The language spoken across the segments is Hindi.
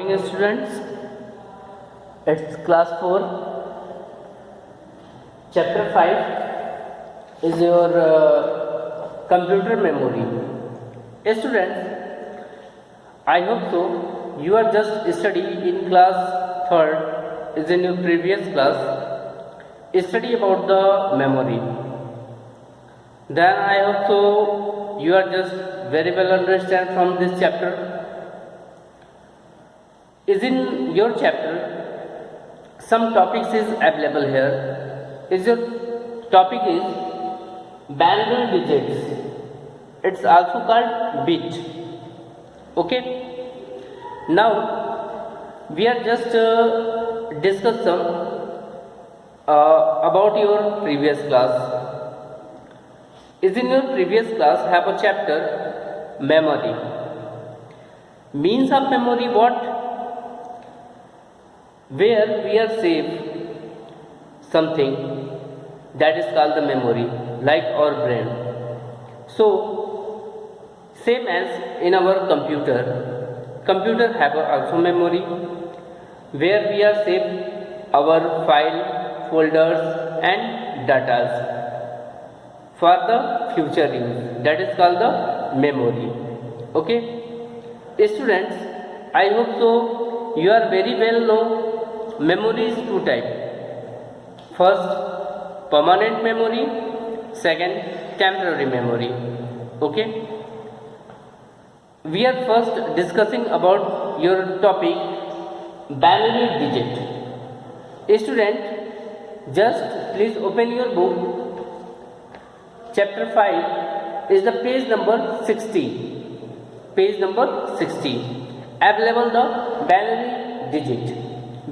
Morning students, it's class 4, chapter 5 is your computer memory. Students, I hope so you are just studying in class 3rd is in your previous class, study about the memory. Then I hope so you are just very well understand from this chapter. Is in your chapter some topics is available here. Is your topic is binary digits, it's also called bit. Okay, now we are just discuss some about your previous class. Is in your previous class have a chapter memory. Means of memory what? Where we are save something, that is called the memory, like our brain. So same as in our computer have also memory, where we are save our file, folders and datas for the future use, that is called the memory. Okay students, I hope so you are very well know memory is two type. First, permanent memory. Second, temporary memory. Okay. We are first discussing about your topic binary digit. Student, just please open your book. Chapter 5 is the page number 60. Page number 60. Available the binary digit.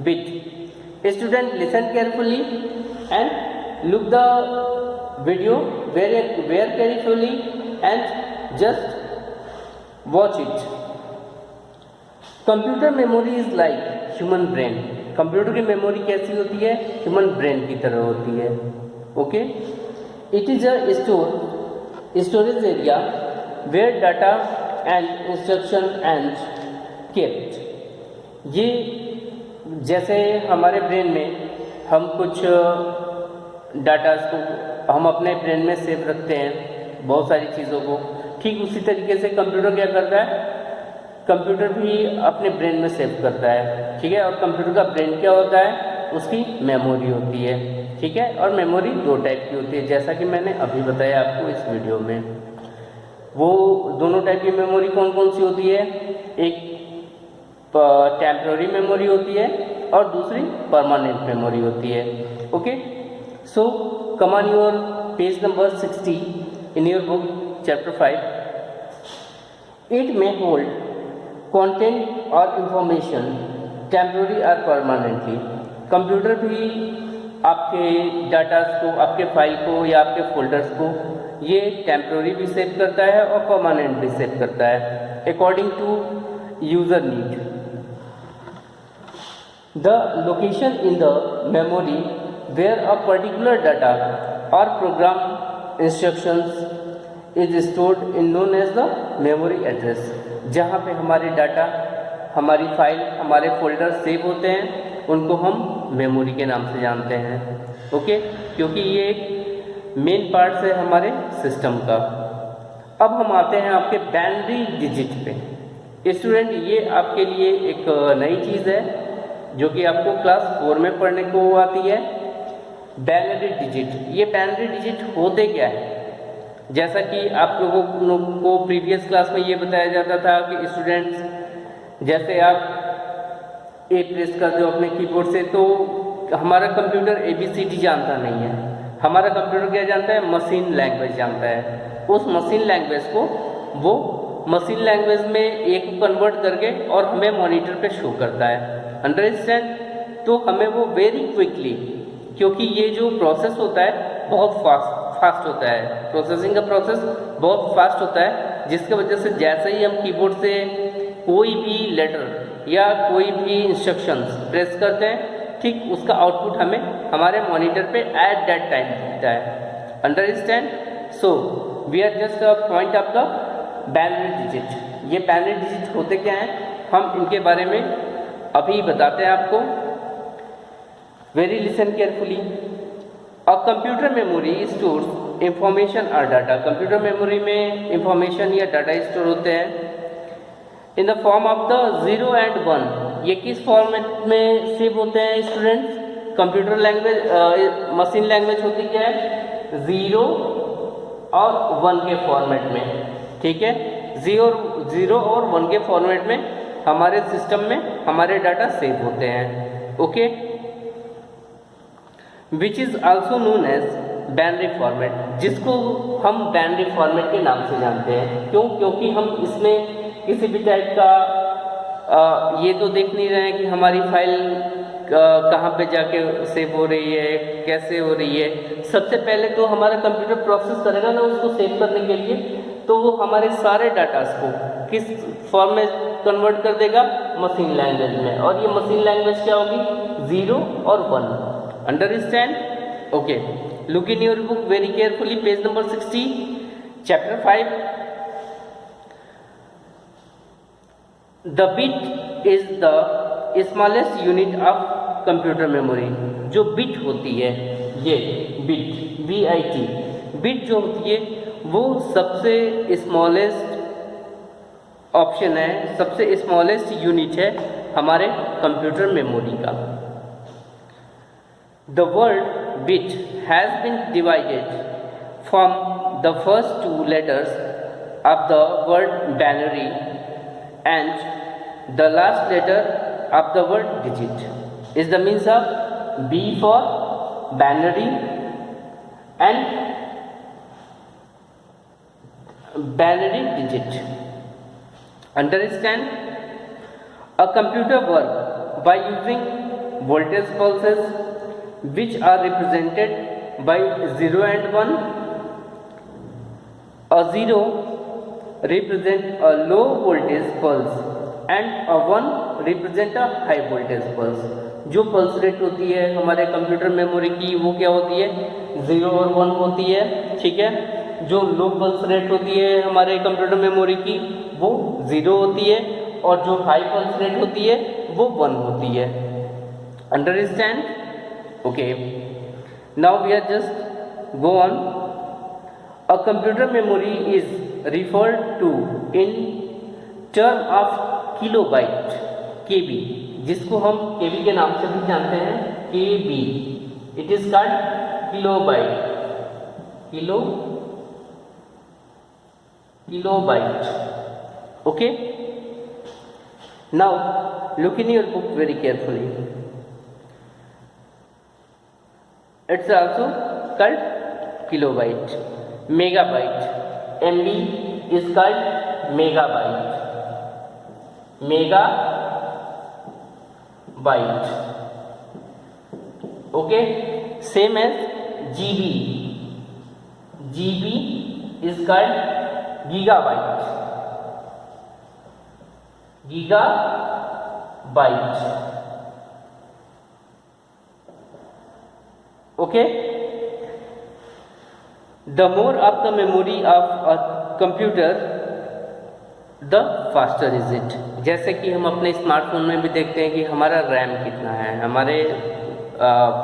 Bit. Student, listen carefully and look the video very carefully and just watch it. Computer memory is like human brain. Computer की मेमोरी कैसी होती है? ह्यूमन ब्रेन की तरह होती है. Okay, it is a storage area where data and instruction and kept. ये जैसे हमारे ब्रेन में हम कुछ डाटा को हम अपने ब्रेन में सेव रखते हैं, बहुत सारी चीज़ों को, ठीक उसी तरीके से कंप्यूटर क्या करता है? कंप्यूटर भी अपने ब्रेन में सेव करता है. ठीक है, और कंप्यूटर का ब्रेन क्या होता है? उसकी मेमोरी होती है. ठीक है, और मेमोरी दो टाइप की होती है, जैसा कि मैंने अभी बताया आपको इस वीडियो में. वो दोनों टाइप की मेमोरी कौन कौन सी होती है? एक टेम्पररी मेमोरी होती है और दूसरी परमानेंट मेमोरी होती है. Okay, so come on your page number 60 in your book chapter 5. It may hold content और इंफॉर्मेशन टेम्पररी और परमानेंटली. कंप्यूटर भी आपके डाटा को, आपके फाइल को या आपके फोल्डर्स को ये टेम्पररी भी सेव करता है और परमानेंट भी सेव करता है, according to user need. The location in the memory where a particular data or program instructions is stored is known as the memory address. जहाँ पे हमारे डाटा, हमारी फाइल, हमारे फोल्डर सेव होते हैं, उनको हम मेमोरी के नाम से जानते हैं. ओके, क्योंकि ये एक मेन पार्ट है हमारे सिस्टम का. अब हम आते हैं आपके बाइनरी डिजिट पे. स्टूडेंट, ये आपके लिए एक नई चीज़ है जो कि आपको क्लास 4 में पढ़ने को आती है. Binary digit. ये बाइनरी डिजिट होते क्या है? जैसा कि आप लोगों को प्रीवियस क्लास में ये बताया जाता था कि स्टूडेंट्स, जैसे आप ए प्रेस करते हो अपने कीबोर्ड से, तो हमारा कंप्यूटर ABCD जानता नहीं है. हमारा कंप्यूटर क्या जानता है? मशीन लैंग्वेज जानता है. उस मशीन लैंग्वेज को वो मशीन लैंग्वेज में एक कन्वर्ट करके और हमें मॉनिटर पे शो करता है. अंडरस्टैंड? तो हमें वो वेरी क्विकली, क्योंकि ये जो प्रोसेस होता है बहुत फास्ट होता है, प्रोसेसिंग का प्रोसेस बहुत फास्ट होता है, जिसकी वजह से जैसे ही हम कीबोर्ड से कोई भी लेटर या कोई भी इंस्ट्रक्शंस प्रेस करते हैं, ठीक उसका आउटपुट हमें हमारे मॉनिटर पे एट दैट टाइम दिखता है. Understand? So we are just a point of the binary digit. ये बाइनरी डिजिट होते क्या हैं, हम इनके बारे में अभी बताते हैं आपको। Very listen carefully. अ कंप्यूटर मेमोरी स्टोर्स इंफॉर्मेशन और डाटा। कंप्यूटर मेमोरी में इंफॉर्मेशन या डाटा स्टोर होते हैं in the form of the 0 and 1। ये किस फॉर्मेट में सेव होते हैं students? Computer language machine language होती क्या है? 0 और 1 के फॉर्मेट में, ठीक है। 0 और 1 के फॉर्मेट में हमारे सिस्टम में हमारे डाटा सेव होते हैं, okay. Which is also known as binary format, जिसको हम बाइनरी फॉर्मेट के नाम से जानते हैं। क्यों? क्योंकि हम इसमें किसी भी टाइप का ये तो देख नहीं रहे हैं कि हमारी फाइल कहाँ पे जाके सेव हो रही है, कैसे हो रही है। सबसे पहले तो हमारा कंप्यूटर प्रोसेस करेगा ना उसको सेव करने के लिए, तो वो हमारे सारे डाटास को किस फॉर्म में कन्वर्ट कर देगा? मशीन लैंग्वेज में। और ये मशीन लैंग्वेज क्या होगी? 0 और 1। Understand? Okay, look in your book very carefully, page number 60, chapter 5। The bit is the smallest unit of computer memory. जो बिट होती है, ये बिट, BIT, बिट जो होती है वो सबसे स्मॉलेस्ट ऑप्शन है, सबसे स्मॉलेस्ट यूनिट है हमारे कंप्यूटर मेमोरी का। The word bit has been divided from the first 2 letters of the word binary and the last letter of the word digit is the means of B for binary and binary digit. Understand? A computer works by using voltage pulses which are represented by 0 and 1. A 0 represent a low voltage pulse and a 1 represent a high voltage pulse. जो पल्स रेट होती है हमारे कंप्यूटर मेमोरी की वो क्या होती है? 0 और 1 होती है, ठीक है। जो लो पल्स रेट होती है हमारे कंप्यूटर मेमोरी की वो 0 होती है, और जो हाई पल्स रेट होती है वो 1 होती है। Understand? Okay, now we are just go on. A computer memory is referred to in term of kilobyte, KB, जिसको हम KB के नाम से भी जानते हैं, KB। It is called kilobyte, kilobyte, okay। Now look in your book very carefully. It's also called kilobyte, megabyte, MB is called megabyte, okay। Same as GB, GB is called gigabyte, okay। The more of the memory of a computer, the faster is it। जैसे कि हम अपने स्मार्टफोन में भी देखते हैं कि हमारा रैम कितना है, हमारे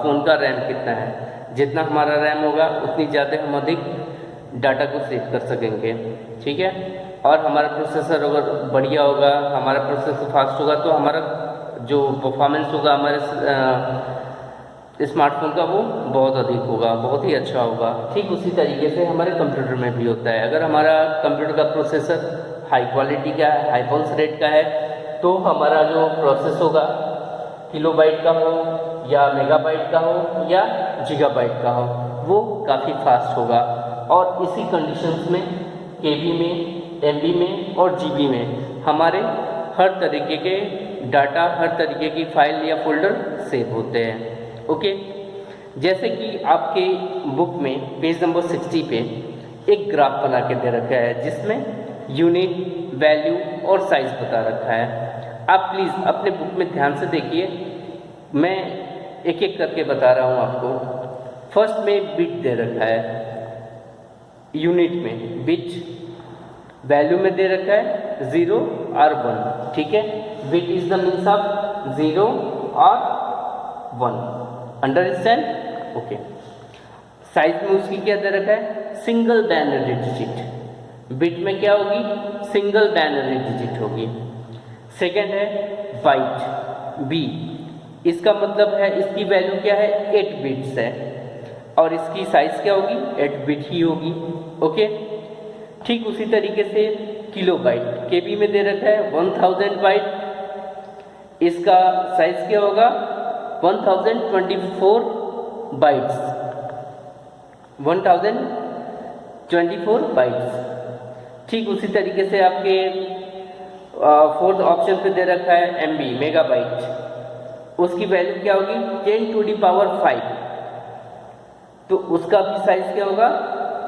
फ़ोन का रैम कितना है। जितना हमारा रैम होगा उतनी ज़्यादा हम अधिक डाटा को सेव कर सकेंगे, ठीक है। और हमारा प्रोसेसर अगर बढ़िया होगा, हमारा प्रोसेसर फास्ट होगा, तो हमारा जो परफॉर्मेंस होगा हमारे स्मार्टफोन का वो बहुत अधिक होगा, बहुत ही अच्छा होगा। ठीक उसी तरीके से हमारे कंप्यूटर में भी होता है। अगर हमारा कंप्यूटर का प्रोसेसर हाई क्वालिटी का है, हाई पल्स रेट का है, तो हमारा जो प्रोसेस होगा किलोबाइट का हो या मेगाबाइट का हो या गीगाबाइट का हो, वो काफ़ी फास्ट होगा। और इसी कंडीशंस में केबी में, एमबी में और जीबी में हमारे हर तरीके के डाटा, हर तरीके की फाइल या फोल्डर सेव होते हैं, ओके। जैसे कि आपके बुक में पेज नंबर 60 पे एक ग्राफ बना के दे रखा है जिसमें यूनिट, वैल्यू और साइज बता रखा है। आप प्लीज़ अपने बुक में ध्यान से देखिए, मैं एक एक करके बता रहा हूँ आपको। फर्स्ट में बिट दे रखा है, यूनिट में बिट, वैल्यू में दे रखा है 0 और 1, ठीक है। Bit is the means of 0 और 1। अंडरस्टैंड? ओके। साइज में उसकी क्या दे रखा है? Single binary digit. बिट में क्या होगी? सिंगल बाइनरी डिजिट होगी। सेकेंड है बाइट बी, इसका मतलब है इसकी वैल्यू क्या है? 8 बिट्स है और इसकी साइज क्या होगी? 8 बिट ही होगी। ओके। ठीक उसी तरीके से किलो बाइट, केबी में दे रखा है 1000 बाइट, इसका साइज क्या होगा? 1024 बाइट्स, 1024 बाइट्स। ठीक उसी तरीके से आपके फोर्थ ऑप्शन पे दे रखा है MB मेगाबाइट, उसकी वैल्यू क्या होगी? 10⁵, तो उसका भी साइज क्या होगा?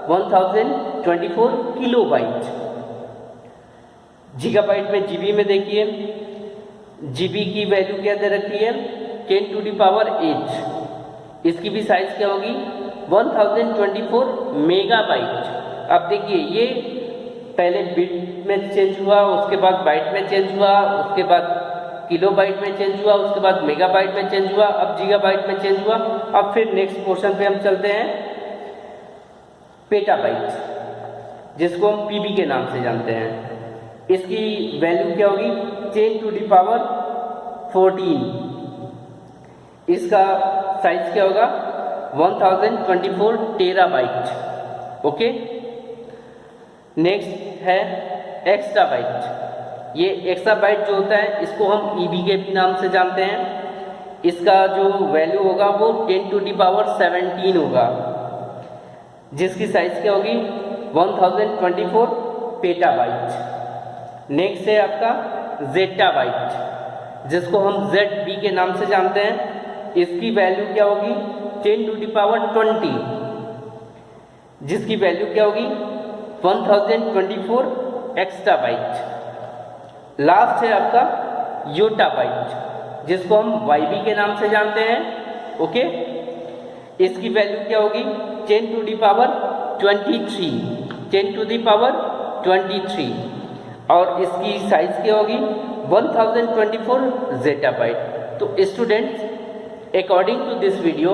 1024 किलोबाइट। गीगाबाइट में जीबी में देखिए, जीबी की वैल्यू क्या दे रखी है? 10⁸, इसकी भी साइज क्या होगी? 1024 मेगाबाइट। अब देखिए ये पहले बिट में चेंज हुआ, उसके बाद बाइट में चेंज हुआ, उसके बाद किलोबाइट में चेंज हुआ, उसके बाद मेगाबाइट में चेंज हुआ, अब गीगाबाइट में चेंज हुआ। अब फिर नेक्स्ट पोर्शन पे हम चलते हैं पेटाबाइट, जिसको हम पीबी के नाम से जानते हैं। इसकी वैल्यू क्या होगी? 10⁻14, इसका साइज क्या होगा? 1024 टेराबाइट। ओके। नेक्स्ट है एक्स्ट्राबाइट। ये एक्स्ट्राबाइट जो होता है इसको हम ईबी के भी नाम से जानते हैं। इसका जो वैल्यू होगा वो 10⁻17 होगा, जिसकी साइज क्या होगी? 1024 पेटाबाइट। नेक्स्ट है आपका जेटाबाइट, जिसको हम ZB के नाम से जानते हैं। इसकी वैल्यू क्या होगी? 10⁻20, जिसकी वैल्यू क्या होगी? 1024 एक्स्ट्राबाइट। लास्ट है आपका योटाबाइट, जिसको हम YB के नाम से जानते हैं। ओके। इसकी वैल्यू क्या होगी? 10⁻23, और इसकी साइज क्या होगी? 1024 जेटाबाइट। तो students, according to this video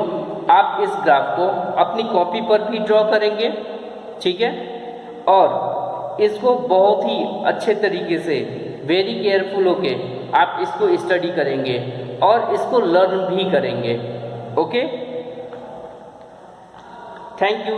आप इस ग्राफ को अपनी कॉपी पर भी ड्रॉ करेंगे, ठीक है, और इसको बहुत ही अच्छे तरीके से वेरी केयरफुल होके आप इसको स्टडी करेंगे और इसको लर्न भी करेंगे। Okay, thank you.